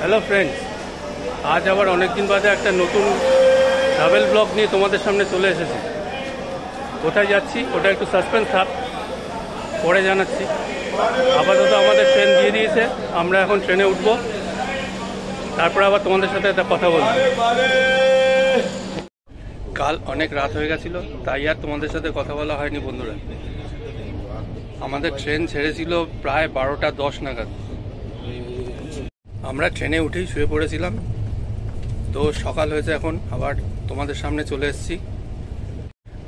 Hello friends, আজ আবার অনেক দিন বাদে একটা নতুন ট্রাভেল ব্লগ নিয়ে তোমাদের সামনে চলে এসেছি। কোথায় যাচ্ছি ওটা একটু সাসপেন্স থাক, পরে জানাচ্ছি। আপাতত আমাদের ট্রেন দিয়ে দিয়েছে, আমরা এখন ট্রেনে উঠব, তারপর আবার তোমাদের সাথে একটা কথা বলব। কাল অনেক রাত হয়ে গেছিলো, তাই আর তোমাদের সাথে কথা বলা হয়নি বন্ধুরা। আমাদের ট্রেন ছেড়েছিল প্রায় 12টা 10 নাগাদ। আমরা ট্রেনে উঠেই শুয়ে পড়েছিলাম, তো সকাল হয়েছে এখন আবার তোমাদের সামনে চলে এসেছি।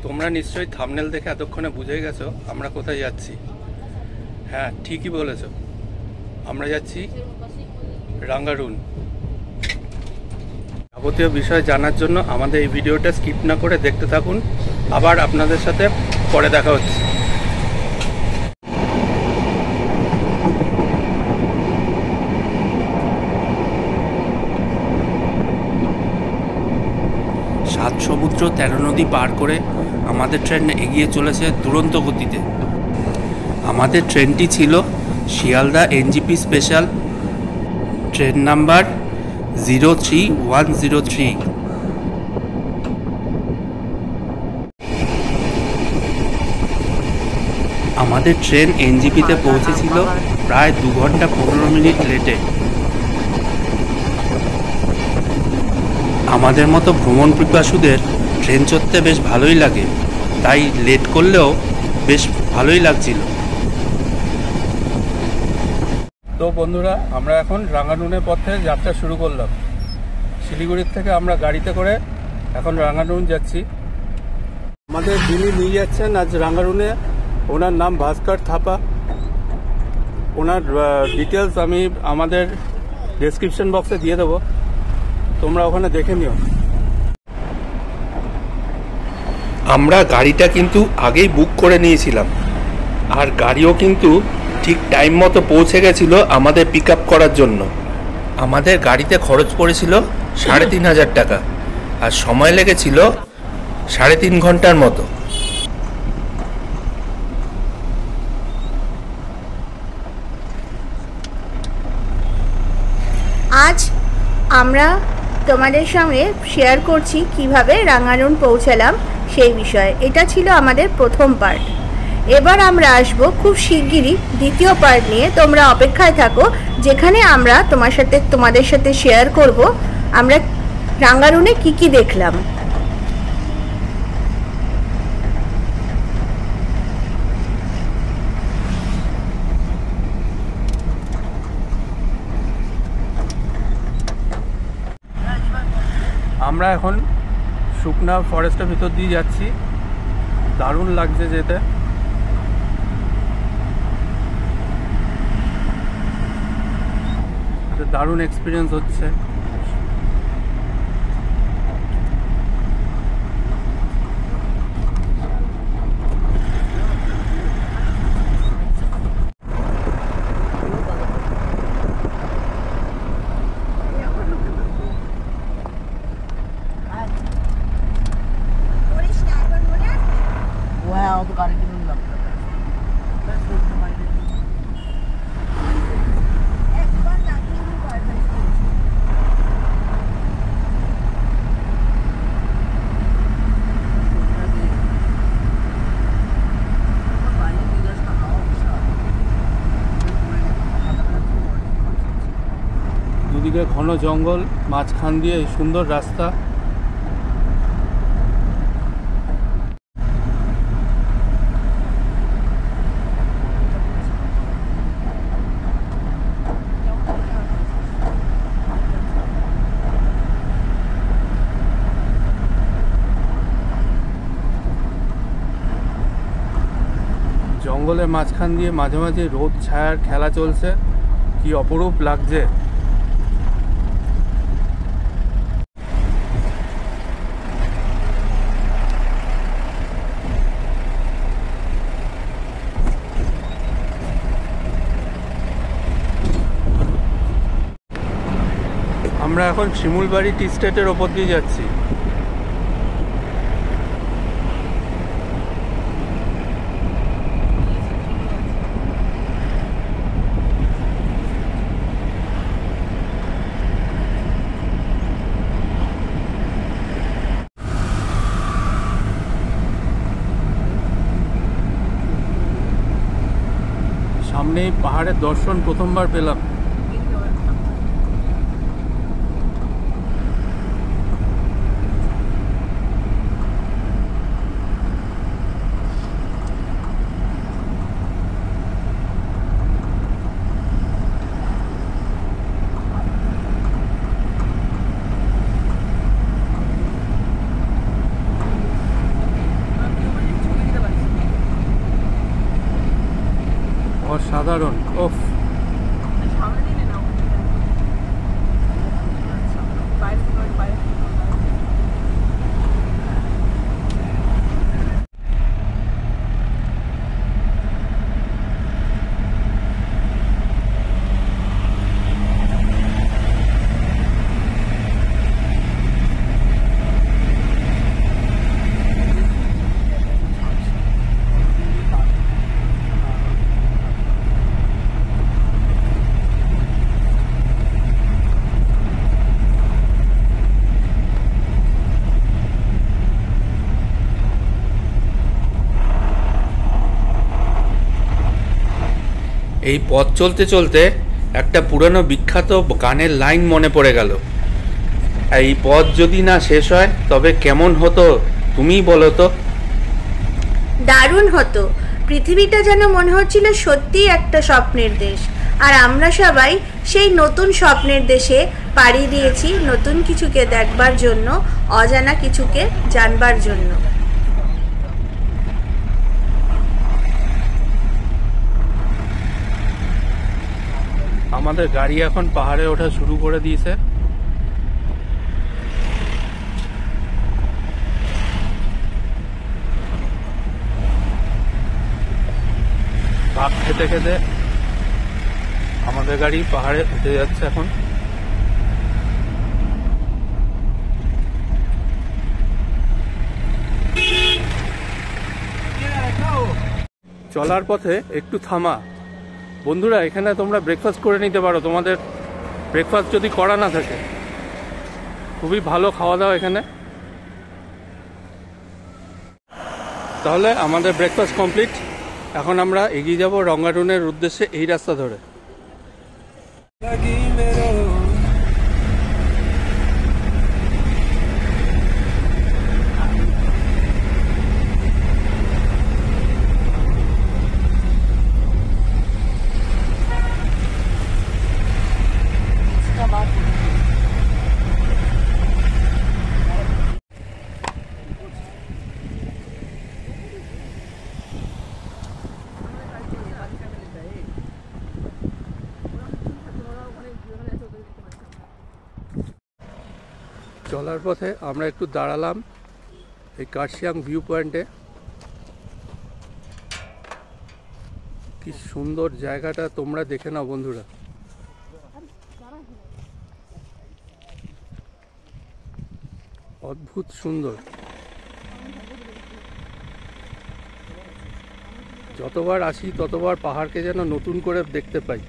তোমরা নিশ্চয়ই থাম্বনেল দেখে এতক্ষণে বুঝে গেছো আমরা কোথায় যাচ্ছি। হ্যাঁ, ঠিকই বলেছো, আমরা যাচ্ছি রাঙ্গারুন। যাবতীয় বিষয় জানার জন্য আমাদের এই ভিডিওটা স্কিপ না করে দেখতে থাকুন। আবার আপনাদের সাথে পরে দেখা হচ্ছে। সাত সমুদ্র 13 নদী পার করে আমাদের ট্রেন এগিয়ে চলেছে দুরন্ত গতিতে। আমাদের ট্রেনটি ছিল Sealdah NJP special, train number 03103। আমাদের ট্রেন এনজিপিতে পৌঁছেছিল প্রায় 2 ঘন্টা 15 মিনিট লেটে। আমাদের মতো ভ্রমণ পিপাসুদের ট্রেন চড়তে বেশ ভালোই লাগে, তাই লেট করলেও বেশ ভালোই লাগছিল। তো বন্ধুরা, আমরা এখন রাঙ্গারুনের পথে যাত্রা শুরু করলাম। শিলিগুড়ির থেকে আমরা গাড়িতে করে এখন রাঙ্গারুন যাচ্ছি। আমাদের যিনি নিয়ে যাচ্ছেন আজ রাঙ্গারুনে, ওনার নাম ভাস্কর থাপা। ওনার ডিটেলস আমি আমাদের ডেসক্রিপশন বক্সে দিয়ে দেবো, তোমরা ওখানে দেখে নিও। আমরা গাড়িটা কিন্তু আগেই বুক করে নিয়েছিলাম, আর গাড়িও কিন্তু ঠিক টাইম মতো পৌঁছে গেছিল আমাদের পিক আপ করার জন্য। আমাদের গাড়িতে খরচ পড়েছিল 3500 টাকা, আর সময় লেগেছিল 3.5 ঘন্টার মতো। আজ আমরা তোমাদের সঙ্গে শেয়ার করছি কিভাবে রাঙ্গারুন পৌঁছালাম সেই বিষয়ে। এটা ছিল আমাদের প্রথম পার্ট। এবার আমরা আসব খুব শিগগিরই দ্বিতীয় পার্ট নিয়ে। তোমরা অপেক্ষায় থাকো, যেখানে আমরা তোমাদের সাথে শেয়ার করব আমরা রাঙ্গারুনে কি কি দেখলাম। আমরা এখন শুকনা ফরেস্টের ভিতর দিয়ে যাচ্ছি, দারুণ লাগছে যেতে। দারুণ এক্সপিরিয়েন্স হচ্ছে। দুদিকে ঘন জঙ্গল, মাঝখান দিয়ে এই সুন্দর রাস্তা। জঙ্গলের মাঝখান দিয়ে মাঝে মাঝে রোদ ছায়ার খেলা চলছে, কি অপরূপ লাগছে। আমরা এখন শিমুলবাড়ি টি স্টেটের ওপর দিয়ে যাচ্ছি। সামনে এই পাহাড়ের দর্শন প্রথমবার পেলাম। অসাধারণ। ওফ, এই পথ চলতে চলতে একটা পুরনো বিখ্যাত গানের লাইন মনে পড়ে গেল। এই পথ যদি না শেষ হয় তবে কেমন হতো তুমিই বলো তো। দারুণ হতো। পৃথিবীটা যেন মনে হচ্ছিল সত্যিই একটা স্বপ্নের দেশ, আর আমরা সবাই সেই নতুন স্বপ্নের দেশে পাড়ি দিয়েছি নতুন কিছুকে দেখবার জন্য, অজানা কিছুকে জানবার জন্য। আমাদের গাড়ি এখন পাহাড়ে ওঠা শুরু করে দিয়েছে। ভাগ খেতে খেতে আমাদের গাড়ি পাহাড়ে উঠে যাচ্ছে এখন। চলার পথে একটু থামা। বন্ধুরা, এখানে তোমরা ব্রেকফাস্ট করে নিতে পারো, তোমাদের ব্রেকফাস্ট যদি করা না থাকে। খুবই ভালো খাওয়া দাওয়া এখানে। তাহলে আমাদের ব্রেকফাস্ট কমপ্লিট। এখন আমরা এগিয়ে যাব রঙ্গারুনের উদ্দেশ্যে এই রাস্তা ধরে। চলার পথে আমরা একটু দাঁড়ালাম এই কার্শিয়াং ভিউ পয়েন্টে। কি সুন্দর জায়গাটা, তোমরা দেখে নাও বন্ধুরা। অদ্ভুত সুন্দর। যতবার আসি ততবার পাহাড়কে যেন নতুন করে দেখতে পাই।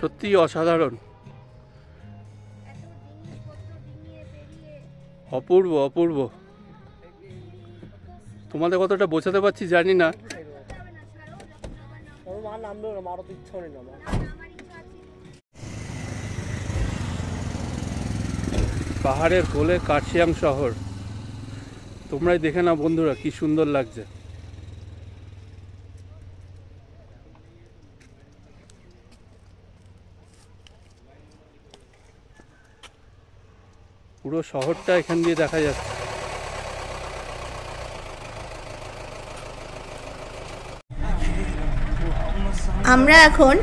সত্যি অসাধারণ, অপূর্ব অপূর্ব। তোমাদের কতটা বোঝাতে পারছি জানি না। পাহাড়ের কোলে কার্শিয়াং শহর, তোমরাই দেখে নাও বন্ধুরা কি সুন্দর লাগছে। পুরো শহরটা এখান দিয়ে দেখা যাচ্ছে। আমরা এখন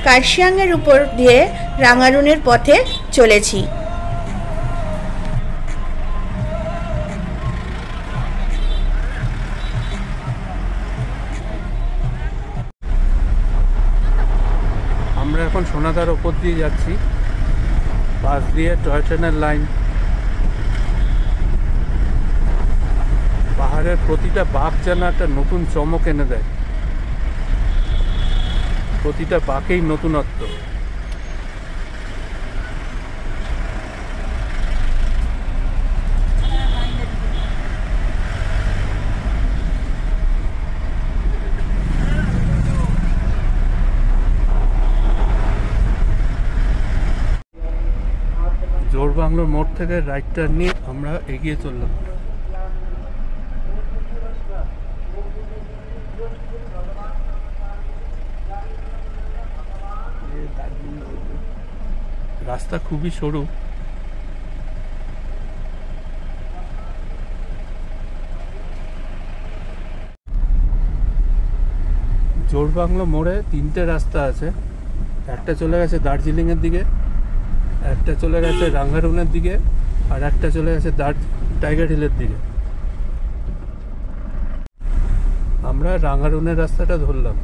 কার্শিয়াংয়ের উপর দিয়ে রাঙ্গারুনের পথে চলেছি। আমরা এখন সোনাদার ওপর দিয়ে যাচ্ছি, পাশ দিয়ে টয় ট্রেনের লাইন। পাহাড়ের প্রতিটা বাঁক যেন একটা নতুন চমক এনে দেয়, প্রতিটা বাঁকেই নতুনত্ব। জোড়বাংলোর মোড় থেকে রাইট টার্ন নিয়ে আমরা এগিয়ে চললাম। রাস্তা খুবই সরু, জোড়বাংলো মোড়ে তিনটে রাস্তা আছে। একটা চলে গেছে দার্জিলিংয়ের দিকে, একটা চলে গেছে রাঙ্গারুনের দিকে, আর একটা চলে গেছে টাইগার হিলের দিকে। আমরা রাঙ্গারুনের রাস্তাটা ধরলাম।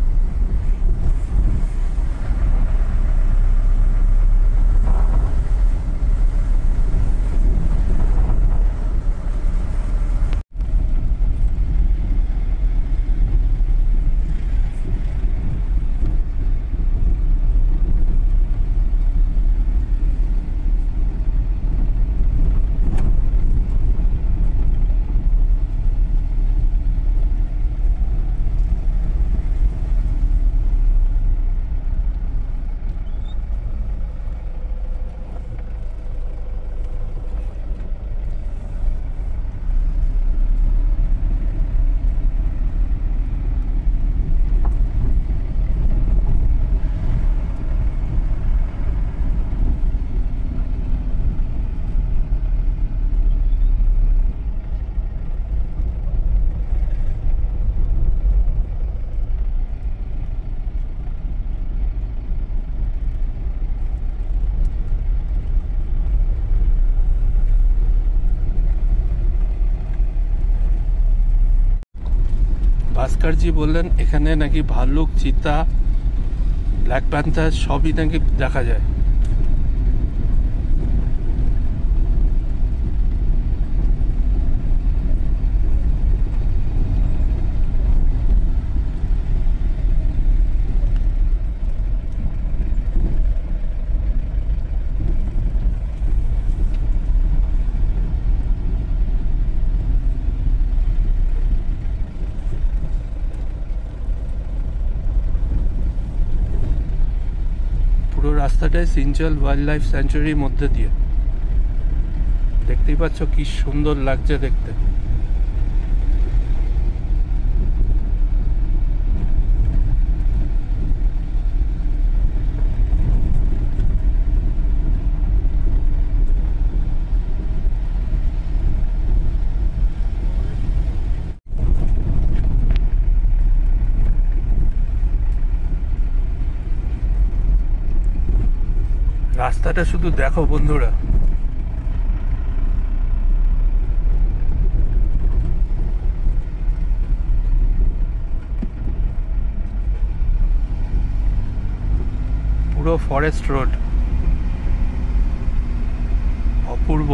ভাস্করজি বললেন এখানে নাকি ভাল্লুক, চিতা, ব্ল্যাক প্যান্থার সবই নাকি দেখা যায়। রাস্তাটায় সিনচাল ওয়াইল্ড লাইফ স্যাঞ্চুরির মধ্যে দিয়ে, দেখতেই পাচ্ছ কি সুন্দর লাগছে দেখতে। রাস্তাটা শুধু দেখো বন্ধুরা, পুরো ফরেস্ট রোড, অপূর্ব।